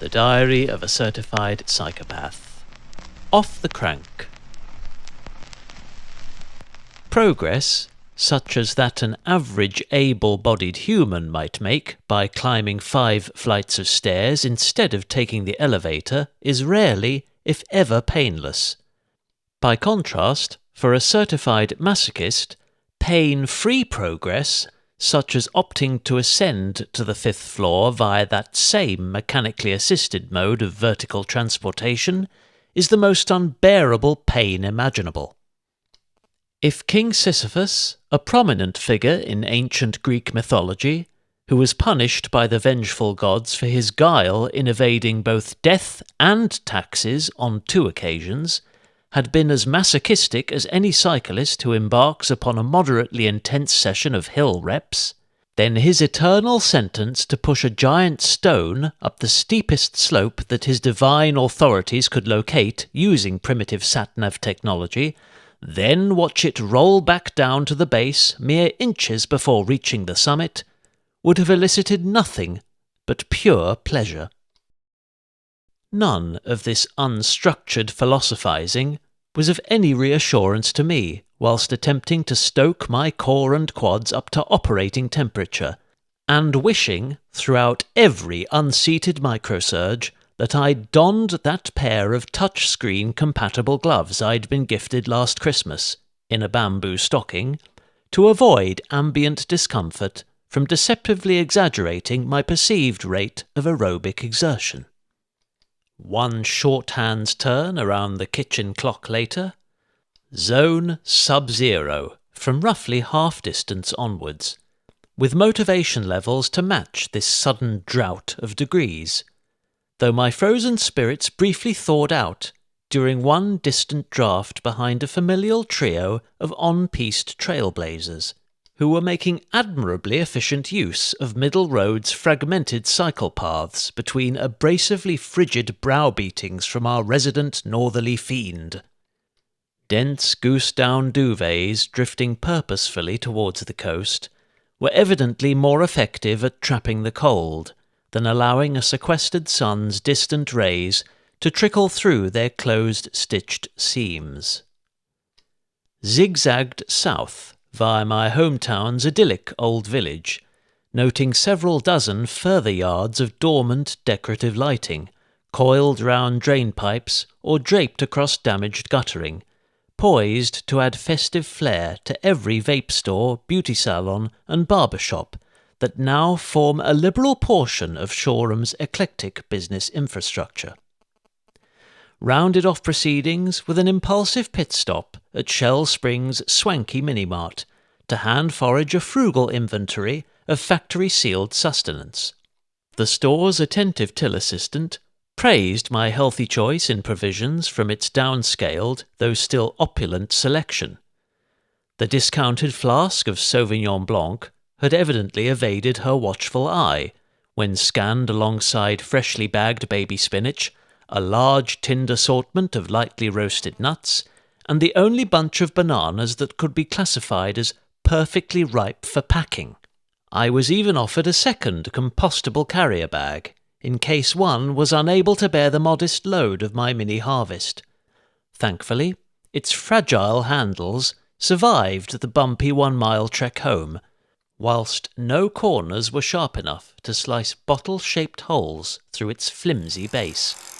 The Diary of a Certified Psychopath. Off the crank. Progress, such as that an average able-bodied human might make by climbing 5 flights of stairs instead of taking the elevator, is rarely, if ever, painless. By contrast, for a certified masochist, pain-free progress, such as opting to ascend to the 5th floor via that same mechanically assisted mode of vertical transportation, is the most unbearable pain imaginable. If King Sisyphus, a prominent figure in ancient Greek mythology, who was punished by the vengeful gods for his guile in evading both death and taxes on 2 occasions, had been as masochistic as any cyclist who embarks upon a moderately intense session of hill reps, then his eternal sentence to push a giant stone up the steepest slope that his divine authorities could locate using primitive sat-nav technology, then watch it roll back down to the base mere inches before reaching the summit, would have elicited nothing but pure pleasure. None of this unstructured philosophizing was of any reassurance to me whilst attempting to stoke my core and quads up to operating temperature, and wishing, throughout every unseated microsurge, that I'd donned that pair of touchscreen-compatible gloves I'd been gifted last Christmas, in a bamboo stocking, to avoid ambient discomfort from deceptively exaggerating my perceived rate of aerobic exertion. 1 shorthand's turn around the kitchen clock later, zone sub-zero from roughly half-distance onwards, with motivation levels to match this sudden drought of degrees, though my frozen spirits briefly thawed out during one distant draught behind a familial trio of on-piste trailblazers, who were making admirably efficient use of Middle Road's fragmented cycle paths between abrasively frigid browbeatings from our resident northerly fiend. Dense goose-down duvets drifting purposefully towards the coast were evidently more effective at trapping the cold than allowing a sequestered sun's distant rays to trickle through their closed-stitched seams. Zigzagged south via my hometown's idyllic old village, noting several dozen further yards of dormant decorative lighting, coiled round drain pipes or draped across damaged guttering, poised to add festive flair to every vape store, beauty salon and barber shop that now form a liberal portion of Shoreham's eclectic business infrastructure. Rounded off proceedings with an impulsive pit stop at Shell Springs' swanky mini-mart to hand forage a frugal inventory of factory-sealed sustenance. The store's attentive till assistant praised my healthy choice in provisions from its downscaled, though still opulent, selection. The discounted flask of Sauvignon Blanc had evidently evaded her watchful eye when scanned alongside freshly bagged baby spinach, a large tinned assortment of lightly roasted nuts, and the only bunch of bananas that could be classified as perfectly ripe for packing. I was even offered a second compostable carrier bag, in case one was unable to bear the modest load of my mini-harvest. Thankfully, its fragile handles survived the bumpy 1-mile trek home, whilst no corners were sharp enough to slice bottle-shaped holes through its flimsy base.